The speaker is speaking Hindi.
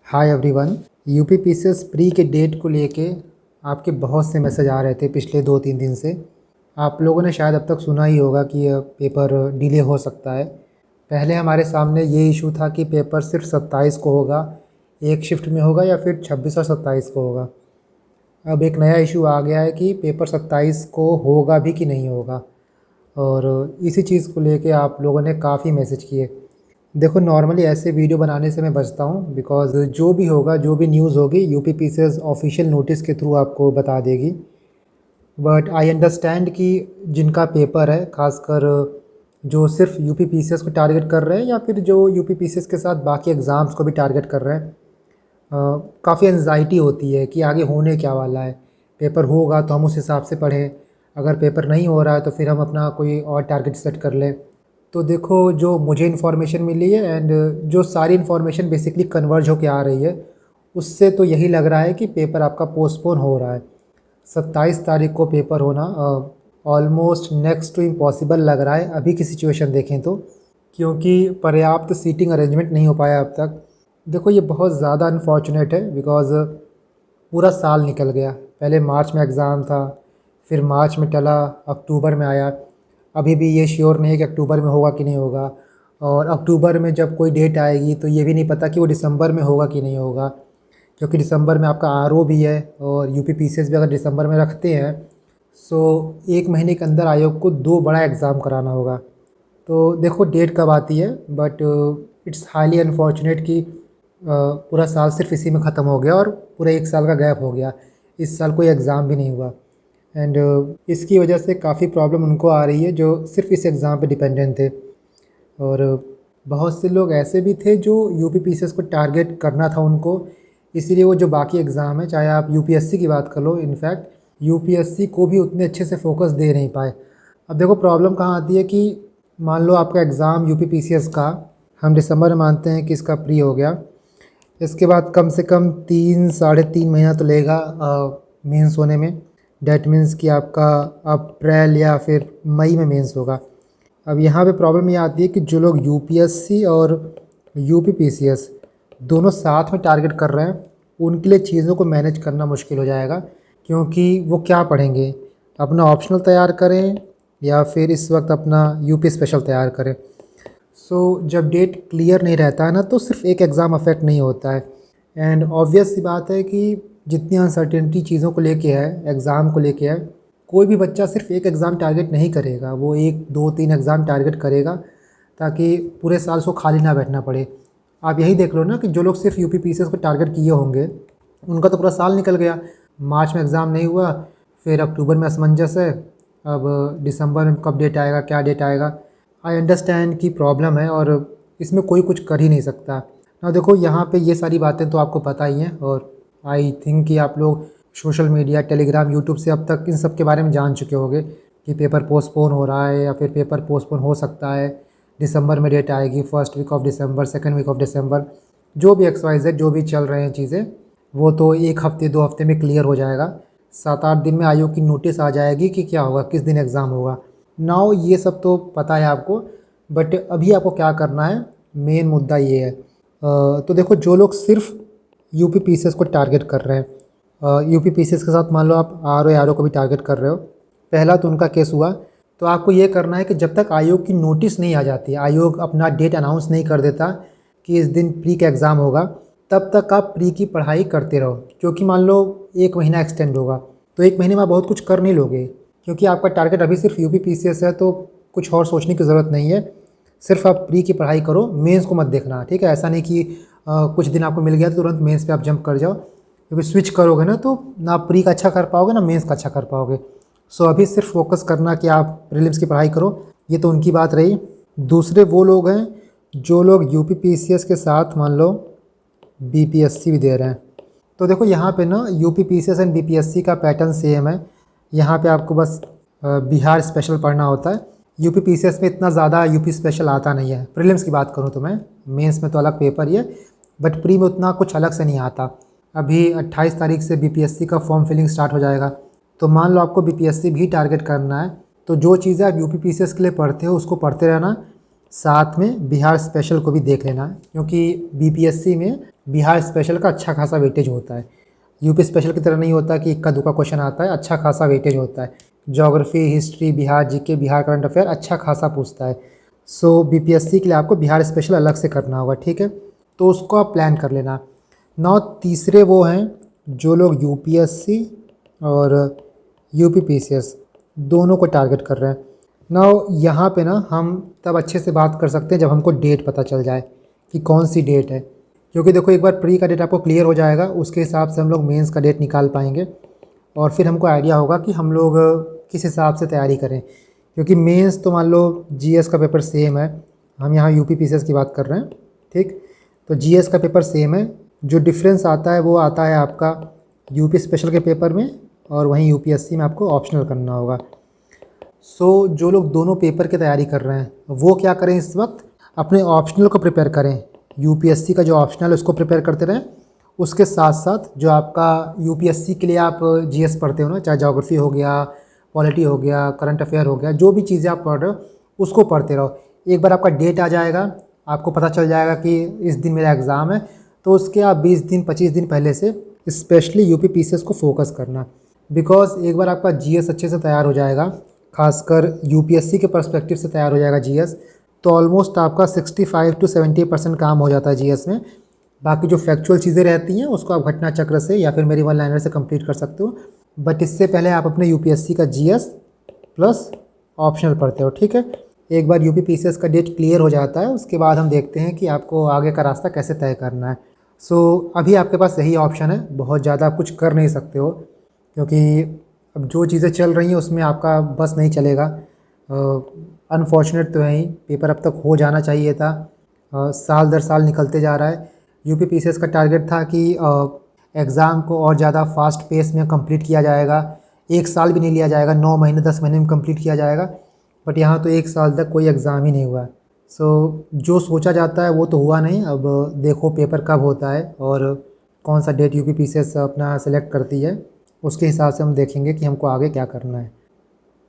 Hi everyone. यूपीपीसीएस प्री के डेट को लेके आपके बहुत से मैसेज आ रहे थे पिछले 2-3 दिन से। आप लोगों ने शायद अब तक सुना ही होगा कि यह पेपर डिले हो सकता है। पहले हमारे सामने ये इशू था कि पेपर सिर्फ 27 को होगा, एक शिफ्ट में होगा या फिर 26 और 27 को होगा। अब एक नया इशू आ गया है कि पेपर 27 को होगा भी कि नहीं होगा, और इसी चीज़ को लेके आप लोगों ने काफ़ी मैसेज किए। देखो, नॉर्मली ऐसे वीडियो बनाने से मैं बचता हूँ बिकॉज़ जो भी होगा, जो भी न्यूज़ होगी, यूपीपीसीएस ऑफिशियल नोटिस के थ्रू आपको बता देगी। बट आई अंडरस्टैंड कि जिनका पेपर है, ख़ासकर जो सिर्फ यूपीपीसीएस को टारगेट कर रहे हैं या फिर जो यूपीपीसीएस के साथ बाकी एग्ज़ाम्स को भी टारगेट कर रहे हैं, काफ़ी एंजाइटी होती है कि आगे होने क्या वाला है। पेपर होगा तो हम उस हिसाब से पढ़ें, अगर पेपर नहीं हो रहा है तो फिर हम अपना कोई और टारगेट सेट कर लें। तो देखो, जो मुझे इन्फॉर्मेशन मिली है एंड जो सारी इन्फॉर्मेशन बेसिकली कन्वर्ज होके आ रही है, उससे तो यही लग रहा है कि पेपर आपका पोस्टपोन हो रहा है। 27 तारीख को पेपर होना ऑलमोस्ट नेक्स्ट टू इम्पॉसिबल लग रहा है अभी की सिचुएशन देखें तो, क्योंकि पर्याप्त सीटिंग अरेंजमेंट नहीं हो पाया अब तक। देखो, ये बहुत ज़्यादा अनफॉर्चुनेट है बिकॉज़ पूरा साल निकल गया। पहले मार्च में एग्ज़ाम था, फिर मार्च में टला, अक्टूबर में आया। अभी भी ये श्योर नहीं है कि अक्टूबर में होगा कि नहीं होगा, और अक्टूबर में जब कोई डेट आएगी तो ये भी नहीं पता कि वो दिसंबर में होगा कि नहीं होगा, क्योंकि दिसंबर में आपका आरओ भी है और यूपीपीसीएस भी अगर दिसंबर में रखते हैं सो 1 महीने के अंदर आयोग को 2 बड़ा एग्ज़ाम कराना होगा। तो देखो डेट कब आती है, बट इट्स हाईली अनफॉर्चुनेट कि पूरा साल सिर्फ इसी में ख़त्म हो गया और पूरा 1 साल का गैप हो गया। इस साल कोई एग्ज़ाम भी नहीं हुआ एंड इसकी वजह से काफ़ी प्रॉब्लम उनको आ रही है जो सिर्फ इस एग्ज़ाम पे डिपेंडेंट थे। और बहुत से लोग ऐसे भी थे जो यूपीपीसीएस को टारगेट करना था उनको, इसीलिए वो जो बाकी एग्ज़ाम है, चाहे आप यूपीएससी की बात कर लो, इनफैक्ट यूपीएससी को भी उतने अच्छे से फोकस दे नहीं पाए। अब देखो प्रॉब्लम कहाँ आती है कि मान लो आपका एग्ज़ाम यूपीपीसीएस का हम दिसंबर में मानते हैं कि इसका प्री हो गया, इसके बाद कम से कम 3-3.5 महीना तो लेगा मेंस होने में। डैट मीन्स कि आपका अप्रैल या फिर मई में मेंस होगा। अब यहाँ पे प्रॉब्लम ये आती है कि जो लोग यूपीएससी और यूपीपीसीएस दोनों साथ में टारगेट कर रहे हैं, उनके लिए चीज़ों को मैनेज करना मुश्किल हो जाएगा, क्योंकि वो क्या पढ़ेंगे, अपना ऑप्शनल तैयार करें या फिर इस वक्त अपना यूपी स्पेशल तैयार करें। सो जब डेट क्लियर नहीं रहता है ना, तो सिर्फ एक एग्ज़ाम अफेक्ट नहीं होता है। एंड ऑब्वियस सी बात है कि जितनी अनसर्टेनिटी चीज़ों को लेके है, एग्ज़ाम को लेके है, कोई भी बच्चा सिर्फ एक एग्ज़ाम टारगेट नहीं करेगा, वो 1-2-3 एग्ज़ाम टारगेट करेगा ताकि पूरे साल उसको खाली ना बैठना पड़े। आप यही देख लो ना कि जो लोग सिर्फ यूपीपीसीएस को टारगेट किए होंगे उनका तो पूरा साल निकल गया। मार्च में एग्ज़ाम नहीं हुआ, फिर अक्टूबर में असमंजस है, अब दिसंबर में कब डेट आएगा, क्या डेट आएगा। आई अंडरस्टैंड की प्रॉब्लम है और इसमें कोई कुछ कर ही नहीं सकता ना। देखो, यहाँ पे ये सारी बातें तो आपको पता ही हैं, और आई थिंक कि आप लोग सोशल मीडिया, टेलीग्राम, यूट्यूब से अब तक इन सब के बारे में जान चुके होंगे कि पेपर पोस्टपोन हो रहा है या फिर पेपर पोस्टपोन हो सकता है, दिसंबर में डेट आएगी, first week of December, second week of December, जो भी XYZ जो भी चल रहे हैं चीज़ें, वो तो 1 हफ्ते 2 हफ्ते में क्लियर हो जाएगा। 7-8 दिन में आयोग की नोटिस आ जाएगी कि क्या होगा, किस दिन एग्ज़ाम होगा। नाउ ये सब तो पता है आपको, बट अभी आपको क्या करना है, मेन मुद्दा ये है। तो देखो, जो लोग सिर्फ यूपीपीसीएस को टारगेट कर रहे हैं, यूपीपीसीएस के साथ मान लो आप आरओ को भी टारगेट कर रहे हो, पहला तो उनका केस हुआ। तो आपको ये करना है कि जब तक आयोग की नोटिस नहीं आ जाती, आयोग अपना डेट अनाउंस नहीं कर देता कि इस दिन प्री का एग्ज़ाम होगा, तब तक आप प्री की पढ़ाई करते रहो। क्योंकि मान लो 1 महीना एक्सटेंड होगा तो 1 महीने में आप बहुत कुछ कर नहीं लोगे, क्योंकि आपका टारगेट अभी सिर्फ यूपीपीसीएस है, तो कुछ और सोचने की ज़रूरत नहीं है। सिर्फ आप प्री की पढ़ाई करो, मेंस को मत देखना, ठीक है। ऐसा नहीं कि कुछ दिन आपको मिल गया तो तुरंत मेंस पे आप जंप कर जाओ, क्योंकि स्विच करोगे ना तो ना प्री का अच्छा कर पाओगे ना मेंस का अच्छा कर पाओगे। सो अभी सिर्फ फोकस करना कि आप प्रीलिम्स की पढ़ाई करो। ये तो उनकी बात रही। दूसरे वो लोग हैं जो लोग यूपीपीसीएस के साथ मान लो बीपीएससी भी दे रहे हैं। तो देखो, यहाँ पे ना यूपीपीसीएस एंड बीपीएससी का पैटर्न सेम है। यहाँ पे आपको बस बिहार स्पेशल पढ़ना होता है। यूपीपीसीएस में इतना ज़्यादा यूपी स्पेशल आता नहीं है। प्रीलिम्स की बात करूँ तो मैं, मेंस में तो अलग पेपर ही है, बट प्री में उतना कुछ अलग से नहीं आता। अभी 28 तारीख से बीपीएससी का फॉर्म फिलिंग स्टार्ट हो जाएगा। तो मान लो आपको बीपीएससी भी टारगेट करना है, तो जो चीज़ें आप यूपीपीसीएस के लिए पढ़ते हो उसको पढ़ते रहना, साथ में बिहार स्पेशल को भी देख लेना, क्योंकि बीपीएससी में बिहार स्पेशल का अच्छा खासा वेटेज होता है। यूपी स्पेशल की तरह नहीं होता कि इक्का दुक्का क्वेश्चन आता है, अच्छा खासा वेटेज होता है। Geography, history, Bihar GK, Bihar current affair अच्छा खासा पूछता है। सो बीपीएससी के लिए आपको बिहार स्पेशल अलग से करना होगा, ठीक है। तो उसको आप प्लान कर लेना। नौ तीसरे वो हैं जो लोग यूपीएससी और यूपीपीसीएस दोनों को टारगेट कर रहे हैं। नाउ यहाँ पे ना हम तब अच्छे से बात कर सकते हैं जब हमको डेट पता चल जाए कि कौन सी डेट है। क्योंकि देखो, एक बार प्री का डेट आपको क्लियर हो जाएगा, उसके हिसाब से हम लोग मेंस का डेट निकाल पाएंगे और फिर हमको आइडिया होगा कि हम लोग किस हिसाब से तैयारी करें। क्योंकि मेंस तो मान लो जीएस का पेपर सेम है, हम यहाँ यूपीपीसीएस की बात कर रहे हैं, ठीक। तो जीएस का पेपर सेम है, जो डिफरेंस आता है वो आता है आपका यूपी स्पेशल के पेपर में, और वहीं यूपीएससी में आपको ऑप्शनल करना होगा। सो जो लोग दोनों पेपर की तैयारी कर रहे हैं वो क्या करें, इस वक्त अपने ऑप्शनल को प्रिपेयर करें। यूपीएससी का जो ऑप्शनल है उसको प्रिपेयर करते रहें, उसके साथ साथ जो आपका यूपीएससी के लिए आप जीएस पढ़ते हो ना, चाहे ज्योग्राफी हो गया, पॉलिटी हो गया, करंट अफेयर हो गया, जो भी चीज़ें आप पढ़ रहे हो उसको पढ़ते रहो। एक बार आपका डेट आ जाएगा, आपको पता चल जाएगा कि इस दिन मेरा एग्ज़ाम है, तो उसके आप 20 दिन 25 दिन पहले से स्पेशली यूपीपीसीएस को फोकस करना। बिकॉज एक बार आपका जीएस अच्छे से तैयार हो जाएगा, खासकर यूपीएससी के पर्सपेक्टिव से तैयार हो जाएगा जीएस, तो ऑलमोस्ट आपका 65 to 70% काम हो जाता है जीएस में। बाकी जो फैक्चुअल चीज़ें रहती हैं उसको आप घटना चक्र से या फिर मेरी वन लाइनर से कंप्लीट कर सकते हो। बट इससे पहले आप अपने यूपीएससी का जीएस प्लस ऑप्शनल पढ़ते हो, ठीक है। एक बार यूपीपीसीएस का डेट क्लियर हो जाता है, उसके बाद हम देखते हैं कि आपको आगे का रास्ता कैसे तय करना है। सो अभी आपके पास यही ऑप्शन है, बहुत ज़्यादा आप कुछ कर नहीं सकते हो, क्योंकि अब जो चीज़ें चल रही हैं उसमें आपका बस नहीं चलेगा। अनफॉर्चुनेट तो है ही, पेपर अब तक हो जाना चाहिए था। साल दर साल निकलते जा रहा है। यूपीपीसीएस का टारगेट था कि एग्ज़ाम को और ज़्यादा फास्ट पेस में कंप्लीट किया जाएगा, एक साल भी नहीं लिया जाएगा, 9 महीने 10 महीने में कंप्लीट किया जाएगा। बट यहाँ तो एक साल तक कोई एग्ज़ाम ही नहीं हुआ। सो जो सोचा जाता है वो तो हुआ नहीं। अब देखो पेपर कब होता है और कौन सा डेट यूपीपीसीएस अपना सेलेक्ट करती है, उसके हिसाब से हम देखेंगे कि हमको आगे क्या करना है।